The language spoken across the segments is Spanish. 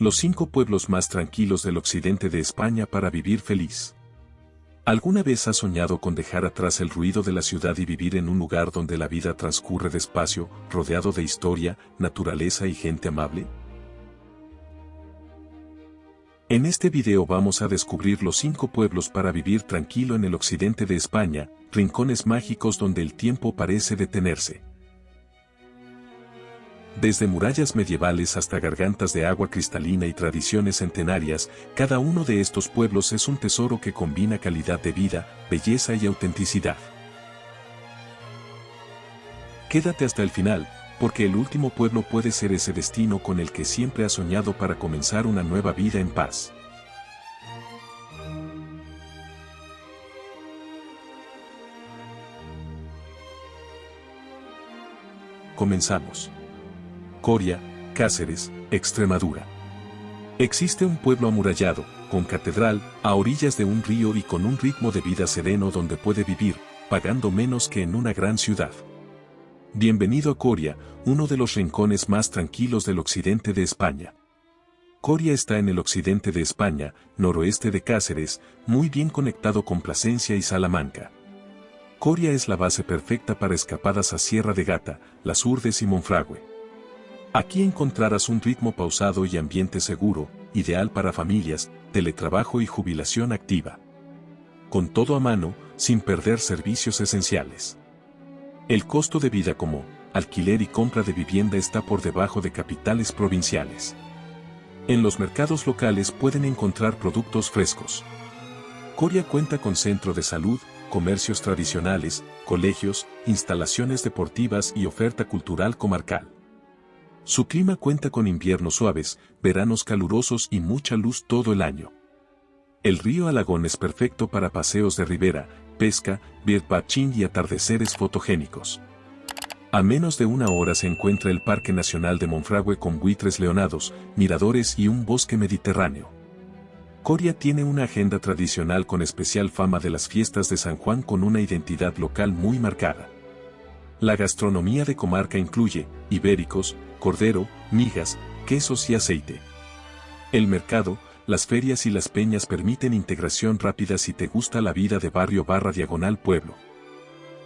Los 5 pueblos más tranquilos del occidente de España para vivir feliz. ¿Alguna vez has soñado con dejar atrás el ruido de la ciudad y vivir en un lugar donde la vida transcurre despacio, rodeado de historia, naturaleza y gente amable? En este video vamos a descubrir los 5 pueblos para vivir tranquilo en el occidente de España, rincones mágicos donde el tiempo parece detenerse. Desde murallas medievales hasta gargantas de agua cristalina y tradiciones centenarias, cada uno de estos pueblos es un tesoro que combina calidad de vida, belleza y autenticidad. Quédate hasta el final, porque el último pueblo puede ser ese destino con el que siempre has soñado para comenzar una nueva vida en paz. Comenzamos. Coria, Cáceres, Extremadura. Existe un pueblo amurallado, con catedral, a orillas de un río y con un ritmo de vida sereno donde puede vivir, pagando menos que en una gran ciudad. Bienvenido a Coria, uno de los rincones más tranquilos del occidente de España. Coria está en el occidente de España, noroeste de Cáceres, muy bien conectado con Plasencia y Salamanca. Coria es la base perfecta para escapadas a Sierra de Gata, Las Hurdes y Monfragüe. Aquí encontrarás un ritmo pausado y ambiente seguro, ideal para familias, teletrabajo y jubilación activa. Con todo a mano, sin perder servicios esenciales. El costo de vida como alquiler y compra de vivienda está por debajo de capitales provinciales. En los mercados locales pueden encontrar productos frescos. Coria cuenta con centro de salud, comercios tradicionales, colegios, instalaciones deportivas y oferta cultural comarcal. Su clima cuenta con inviernos suaves, veranos calurosos y mucha luz todo el año. El río Alagón es perfecto para paseos de ribera, pesca, birdwatching y atardeceres fotogénicos. A menos de una hora se encuentra el Parque Nacional de Monfragüe con buitres leonados, miradores y un bosque mediterráneo. Coria tiene una agenda tradicional con especial fama de las fiestas de San Juan con una identidad local muy marcada. La gastronomía de comarca incluye ibéricos, cordero, migas, quesos y aceite. El mercado, las ferias y las peñas permiten integración rápida si te gusta la vida de barrio / diagonal pueblo.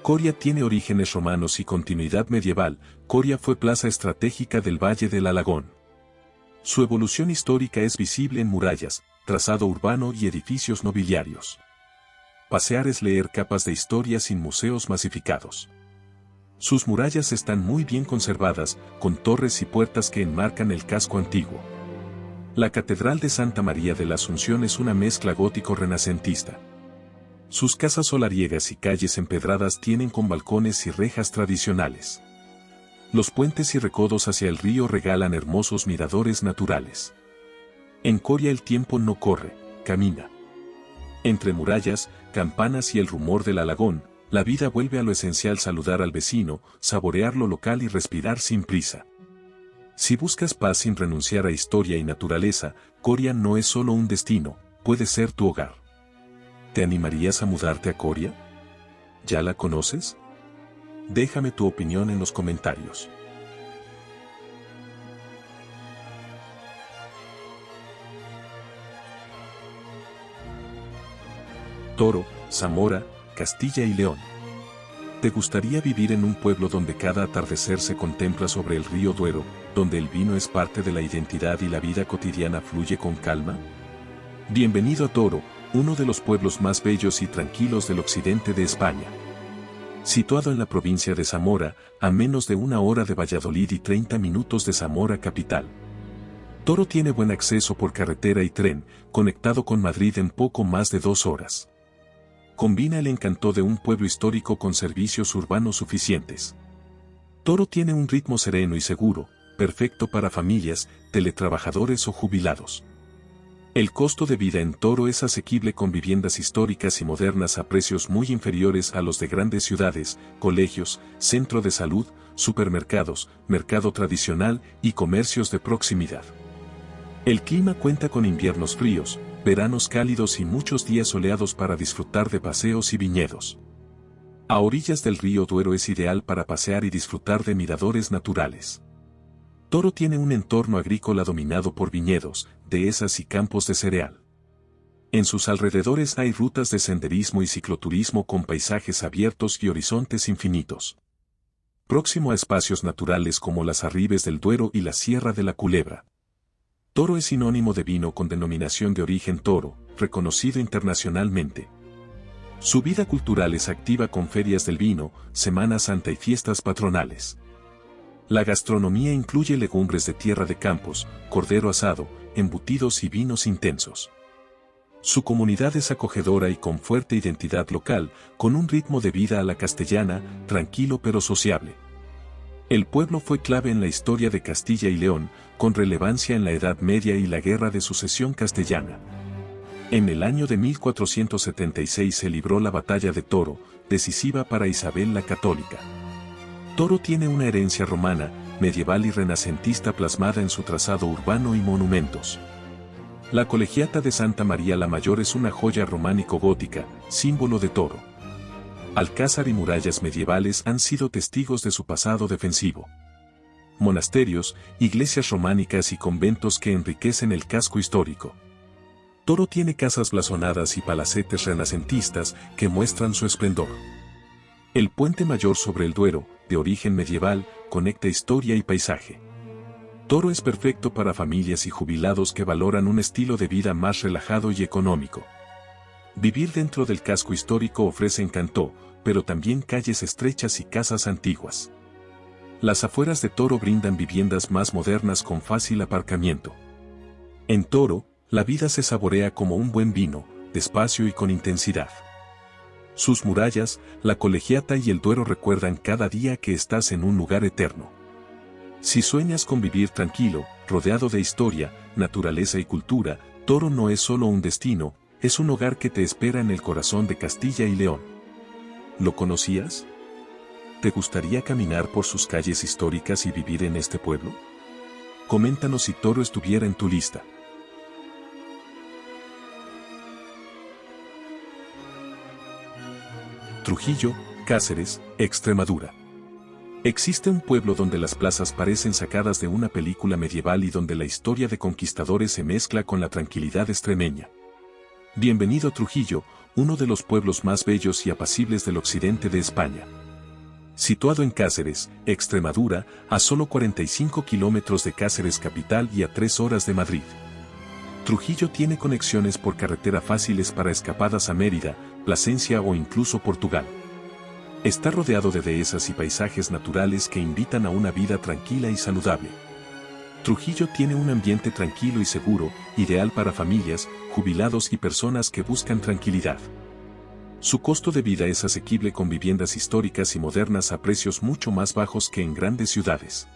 Coria tiene orígenes romanos y continuidad medieval. Coria fue plaza estratégica del Valle del Alagón. Su evolución histórica es visible en murallas, trazado urbano y edificios nobiliarios. Pasear es leer capas de historia sin museos masificados. Sus murallas están muy bien conservadas, con torres y puertas que enmarcan el casco antiguo. La Catedral de Santa María de la Asunción es una mezcla gótico-renacentista. Sus casas solariegas y calles empedradas tienen con balcones y rejas tradicionales. Los puentes y recodos hacia el río regalan hermosos miradores naturales. En Coria el tiempo no corre, camina. Entre murallas, campanas y el rumor del Alagón, la vida vuelve a lo esencial: saludar al vecino, saborear lo local y respirar sin prisa. Si buscas paz sin renunciar a historia y naturaleza, Coria no es solo un destino, puede ser tu hogar. ¿Te animarías a mudarte a Coria? ¿Ya la conoces? Déjame tu opinión en los comentarios. Toro, Zamora, Castilla y León. ¿Te gustaría vivir en un pueblo donde cada atardecer se contempla sobre el río Duero, donde el vino es parte de la identidad y la vida cotidiana fluye con calma? Bienvenido a Toro, uno de los pueblos más bellos y tranquilos del occidente de España. Situado en la provincia de Zamora, a menos de una hora de Valladolid y 30 minutos de Zamora capital. Toro tiene buen acceso por carretera y tren, conectado con Madrid en poco más de 2 horas. Combina el encanto de un pueblo histórico con servicios urbanos suficientes. Toro tiene un ritmo sereno y seguro, perfecto para familias, teletrabajadores o jubilados. El costo de vida en Toro es asequible con viviendas históricas y modernas a precios muy inferiores a los de grandes ciudades, colegios, centro de salud, supermercados, mercado tradicional y comercios de proximidad. El clima cuenta con inviernos fríos, veranos cálidos y muchos días soleados para disfrutar de paseos y viñedos. A orillas del río Duero es ideal para pasear y disfrutar de miradores naturales. Toro tiene un entorno agrícola dominado por viñedos, dehesas y campos de cereal. En sus alrededores hay rutas de senderismo y cicloturismo con paisajes abiertos y horizontes infinitos. Próximo a espacios naturales como las Arribes del Duero y la Sierra de la Culebra. Toro es sinónimo de vino con denominación de origen Toro, reconocido internacionalmente. Su vida cultural es activa con ferias del vino, Semana Santa y fiestas patronales. La gastronomía incluye legumbres de tierra de campos, cordero asado, embutidos y vinos intensos. Su comunidad es acogedora y con fuerte identidad local, con un ritmo de vida a la castellana, tranquilo pero sociable. El pueblo fue clave en la historia de Castilla y León, con relevancia en la Edad Media y la Guerra de Sucesión Castellana. En el año de 1476 se libró la Batalla de Toro, decisiva para Isabel la Católica. Toro tiene una herencia romana, medieval y renacentista plasmada en su trazado urbano y monumentos. La Colegiata de Santa María la Mayor es una joya románico-gótica, símbolo de Toro. Alcázar y murallas medievales han sido testigos de su pasado defensivo. Monasterios, iglesias románicas y conventos que enriquecen el casco histórico. Toro tiene casas blasonadas y palacetes renacentistas que muestran su esplendor. El puente mayor sobre el Duero, de origen medieval, conecta historia y paisaje. Toro es perfecto para familias y jubilados que valoran un estilo de vida más relajado y económico. Vivir dentro del casco histórico ofrece encanto, pero también calles estrechas y casas antiguas. Las afueras de Toro brindan viviendas más modernas con fácil aparcamiento. En Toro, la vida se saborea como un buen vino, despacio y con intensidad. Sus murallas, la Colegiata y el Duero recuerdan cada día que estás en un lugar eterno. Si sueñas con vivir tranquilo, rodeado de historia, naturaleza y cultura, Toro no es solo un destino, es un hogar que te espera en el corazón de Castilla y León. ¿Lo conocías? ¿Te gustaría caminar por sus calles históricas y vivir en este pueblo? Coméntanos si Toro estuviera en tu lista. Trujillo, Cáceres, Extremadura. Existe un pueblo donde las plazas parecen sacadas de una película medieval y donde la historia de conquistadores se mezcla con la tranquilidad extremeña. Bienvenido a Trujillo, uno de los pueblos más bellos y apacibles del occidente de España. Situado en Cáceres, Extremadura, a solo 45 kilómetros de Cáceres capital y a 3 horas de Madrid. Trujillo tiene conexiones por carretera fáciles para escapadas a Mérida, Plasencia o incluso Portugal. Está rodeado de dehesas y paisajes naturales que invitan a una vida tranquila y saludable. Trujillo tiene un ambiente tranquilo y seguro, ideal para familias, jubilados y personas que buscan tranquilidad. Su costo de vida es asequible con viviendas históricas y modernas a precios mucho más bajos que en grandes ciudades.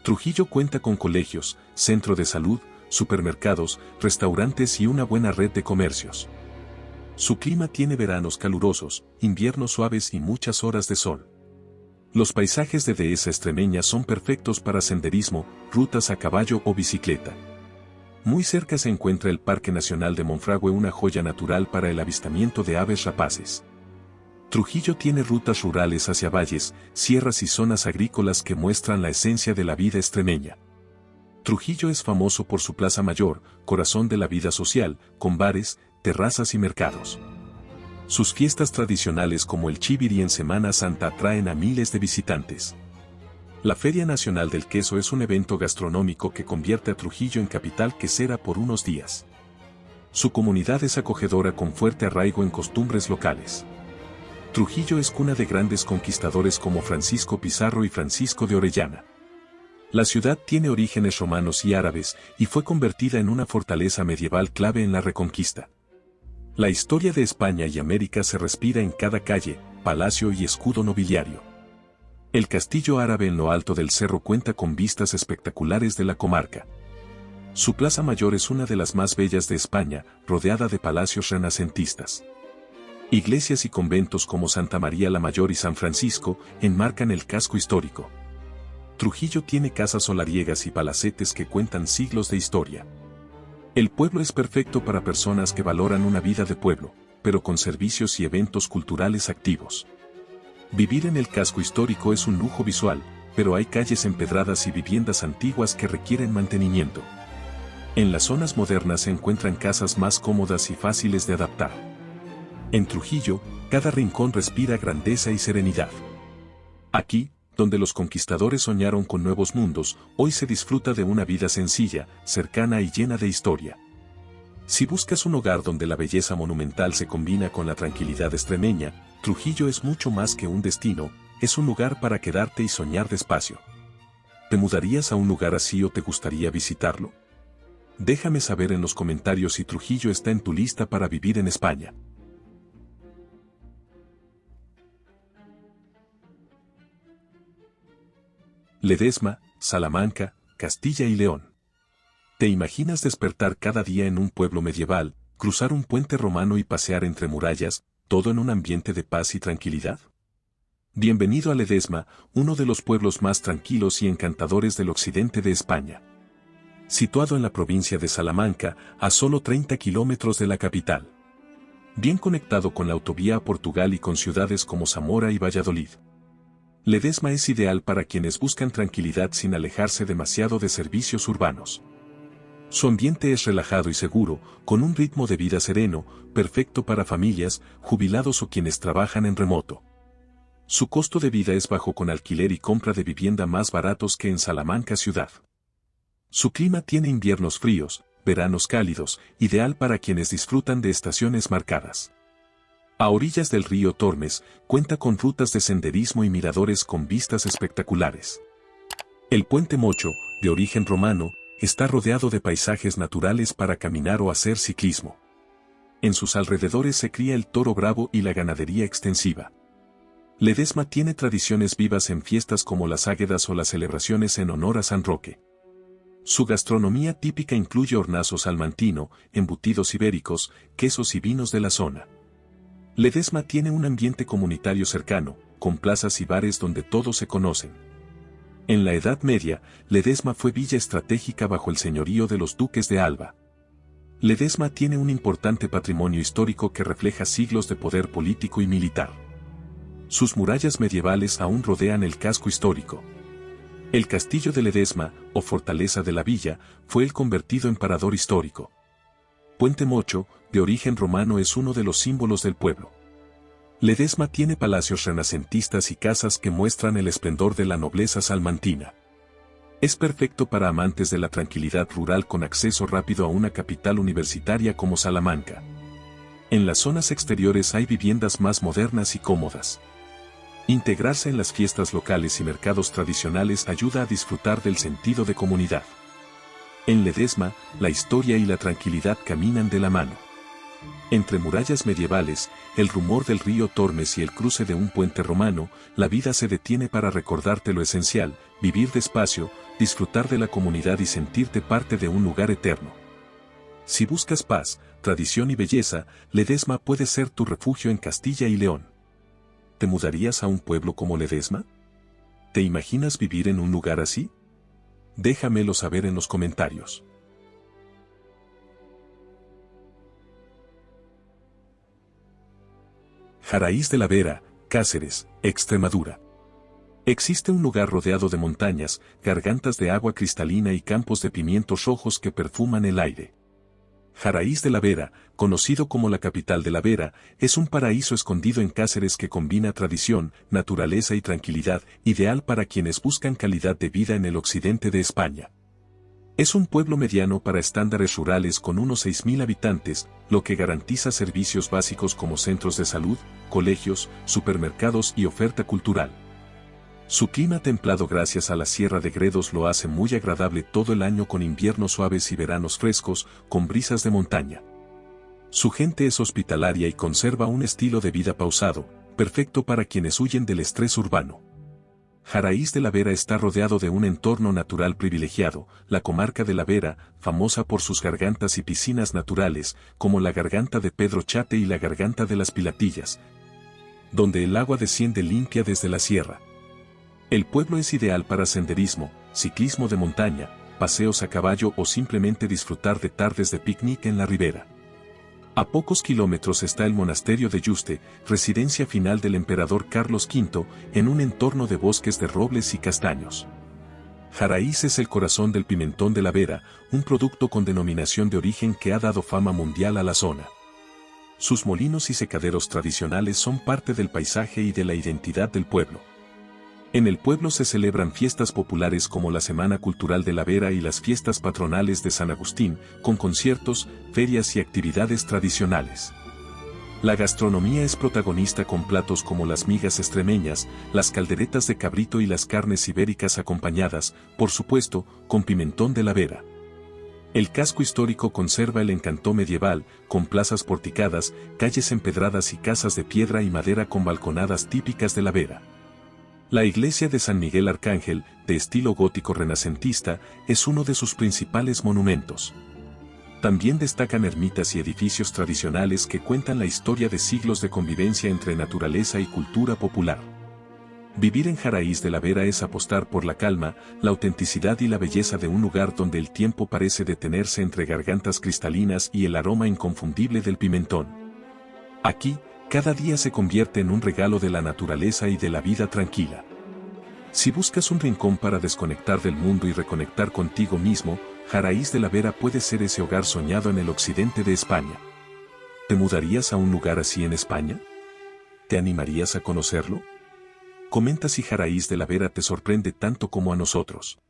Trujillo cuenta con colegios, centro de salud, supermercados, restaurantes y una buena red de comercios. Su clima tiene veranos calurosos, inviernos suaves y muchas horas de sol. Los paisajes de dehesa extremeña son perfectos para senderismo, rutas a caballo o bicicleta. Muy cerca se encuentra el Parque Nacional de Monfragüe, una joya natural para el avistamiento de aves rapaces. Trujillo tiene rutas rurales hacia valles, sierras y zonas agrícolas que muestran la esencia de la vida extremeña. Trujillo es famoso por su Plaza Mayor, corazón de la vida social, con bares, terrazas y mercados. Sus fiestas tradicionales como el Chiviri en Semana Santa atraen a miles de visitantes. La Feria Nacional del Queso es un evento gastronómico que convierte a Trujillo en capital quesera por unos días. Su comunidad es acogedora con fuerte arraigo en costumbres locales. Trujillo es cuna de grandes conquistadores como Francisco Pizarro y Francisco de Orellana. La ciudad tiene orígenes romanos y árabes y fue convertida en una fortaleza medieval clave en la Reconquista. La historia de España y América se respira en cada calle, palacio y escudo nobiliario. El castillo árabe en lo alto del cerro cuenta con vistas espectaculares de la comarca. Su Plaza Mayor es una de las más bellas de España, rodeada de palacios renacentistas. Iglesias y conventos como Santa María la Mayor y San Francisco enmarcan el casco histórico. Trujillo tiene casas solariegas y palacetes que cuentan siglos de historia. El pueblo es perfecto para personas que valoran una vida de pueblo, pero con servicios y eventos culturales activos. Vivir en el casco histórico es un lujo visual, pero hay calles empedradas y viviendas antiguas que requieren mantenimiento. En las zonas modernas se encuentran casas más cómodas y fáciles de adaptar. En Trujillo, cada rincón respira grandeza y serenidad. Aquí, donde los conquistadores soñaron con nuevos mundos, hoy se disfruta de una vida sencilla, cercana y llena de historia. Si buscas un hogar donde la belleza monumental se combina con la tranquilidad extremeña, Trujillo es mucho más que un destino, es un lugar para quedarte y soñar despacio. ¿Te mudarías a un lugar así o te gustaría visitarlo? Déjame saber en los comentarios si Trujillo está en tu lista para vivir en España. Ledesma, Salamanca, Castilla y León. ¿Te imaginas despertar cada día en un pueblo medieval, cruzar un puente romano y pasear entre murallas, todo en un ambiente de paz y tranquilidad? Bienvenido a Ledesma, uno de los pueblos más tranquilos y encantadores del occidente de España. Situado en la provincia de Salamanca, a solo 30 kilómetros de la capital. Bien conectado con la autovía a Portugal y con ciudades como Zamora y Valladolid. Ledesma es ideal para quienes buscan tranquilidad sin alejarse demasiado de servicios urbanos. Su ambiente es relajado y seguro, con un ritmo de vida sereno, perfecto para familias, jubilados o quienes trabajan en remoto. Su costo de vida es bajo con alquiler y compra de vivienda más baratos que en Salamanca ciudad. Su clima tiene inviernos fríos, veranos cálidos, ideal para quienes disfrutan de estaciones marcadas. A orillas del río Tormes, cuenta con rutas de senderismo y miradores con vistas espectaculares. El Puente Mocho, de origen romano, está rodeado de paisajes naturales para caminar o hacer ciclismo. En sus alrededores se cría el toro bravo y la ganadería extensiva. Ledesma tiene tradiciones vivas en fiestas como las águedas o las celebraciones en honor a San Roque. Su gastronomía típica incluye hornazo salmantino, embutidos ibéricos, quesos y vinos de la zona. Ledesma tiene un ambiente comunitario cercano, con plazas y bares donde todos se conocen. En la Edad Media, Ledesma fue villa estratégica bajo el señorío de los duques de Alba. Ledesma tiene un importante patrimonio histórico que refleja siglos de poder político y militar. Sus murallas medievales aún rodean el casco histórico. El castillo de Ledesma, o fortaleza de la villa, fue el convertido en parador histórico. Puente Mocho, de origen romano, es uno de los símbolos del pueblo. Ledesma tiene palacios renacentistas y casas que muestran el esplendor de la nobleza salmantina. Es perfecto para amantes de la tranquilidad rural con acceso rápido a una capital universitaria como Salamanca. En las zonas exteriores hay viviendas más modernas y cómodas. Integrarse en las fiestas locales y mercados tradicionales ayuda a disfrutar del sentido de comunidad. En Ledesma, la historia y la tranquilidad caminan de la mano. Entre murallas medievales, el rumor del río Tormes y el cruce de un puente romano, la vida se detiene para recordarte lo esencial, vivir despacio, disfrutar de la comunidad y sentirte parte de un lugar eterno. Si buscas paz, tradición y belleza, Ledesma puede ser tu refugio en Castilla y León. ¿Te mudarías a un pueblo como Ledesma? ¿Te imaginas vivir en un lugar así? Déjamelo saber en los comentarios. Jaraíz de la Vera, Cáceres, Extremadura. Existe un lugar rodeado de montañas, gargantas de agua cristalina y campos de pimientos rojos que perfuman el aire. Jaraíz de la Vera, conocido como la capital de la Vera, es un paraíso escondido en Cáceres que combina tradición, naturaleza y tranquilidad, ideal para quienes buscan calidad de vida en el occidente de España. Es un pueblo mediano para estándares rurales con unos 6.000 habitantes, lo que garantiza servicios básicos como centros de salud, colegios, supermercados y oferta cultural. Su clima templado gracias a la Sierra de Gredos lo hace muy agradable todo el año con inviernos suaves y veranos frescos, con brisas de montaña. Su gente es hospitalaria y conserva un estilo de vida pausado, perfecto para quienes huyen del estrés urbano. Jaraíz de la Vera está rodeado de un entorno natural privilegiado, la comarca de la Vera, famosa por sus gargantas y piscinas naturales, como la garganta de Pedro Chate y la garganta de las Pilatillas, donde el agua desciende limpia desde la sierra. El pueblo es ideal para senderismo, ciclismo de montaña, paseos a caballo o simplemente disfrutar de tardes de picnic en la ribera. A pocos kilómetros está el monasterio de Yuste, residencia final del emperador Carlos V, en un entorno de bosques de robles y castaños. Jaraíz es el corazón del pimentón de la Vera, un producto con denominación de origen que ha dado fama mundial a la zona. Sus molinos y secaderos tradicionales son parte del paisaje y de la identidad del pueblo. En el pueblo se celebran fiestas populares como la Semana Cultural de la Vera y las fiestas patronales de San Agustín, con conciertos, ferias y actividades tradicionales. La gastronomía es protagonista con platos como las migas extremeñas, las calderetas de cabrito y las carnes ibéricas acompañadas, por supuesto, con pimentón de la Vera. El casco histórico conserva el encanto medieval, con plazas porticadas, calles empedradas y casas de piedra y madera con balconadas típicas de la Vera. La iglesia de San Miguel Arcángel, de estilo gótico renacentista, es uno de sus principales monumentos. También destacan ermitas y edificios tradicionales que cuentan la historia de siglos de convivencia entre naturaleza y cultura popular. Vivir en Jaraíz de la Vera es apostar por la calma, la autenticidad y la belleza de un lugar donde el tiempo parece detenerse entre gargantas cristalinas y el aroma inconfundible del pimentón. Aquí, cada día se convierte en un regalo de la naturaleza y de la vida tranquila. Si buscas un rincón para desconectar del mundo y reconectar contigo mismo, Jaraíz de la Vera puede ser ese hogar soñado en el occidente de España. ¿Te mudarías a un lugar así en España? ¿Te animarías a conocerlo? Comenta si Jaraíz de la Vera te sorprende tanto como a nosotros.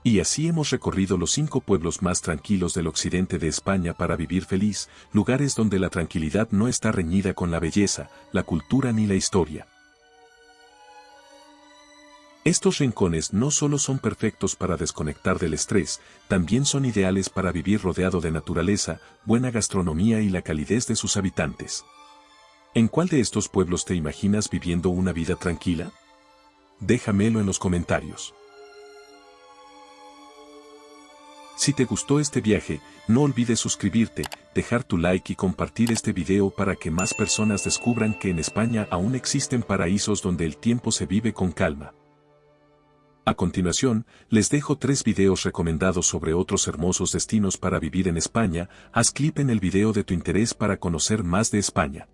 Y así hemos recorrido los 5 pueblos más tranquilos del occidente de España para vivir feliz, lugares donde la tranquilidad no está reñida con la belleza, la cultura ni la historia. Estos rincones no solo son perfectos para desconectar del estrés, también son ideales para vivir rodeado de naturaleza, buena gastronomía y la calidez de sus habitantes. ¿En cuál de estos pueblos te imaginas viviendo una vida tranquila? Déjamelo en los comentarios. Si te gustó este viaje, no olvides suscribirte, dejar tu like y compartir este video para que más personas descubran que en España aún existen paraísos donde el tiempo se vive con calma. A continuación, les dejo 3 videos recomendados sobre otros hermosos destinos para vivir en España. Haz clic en el video de tu interés para conocer más de España.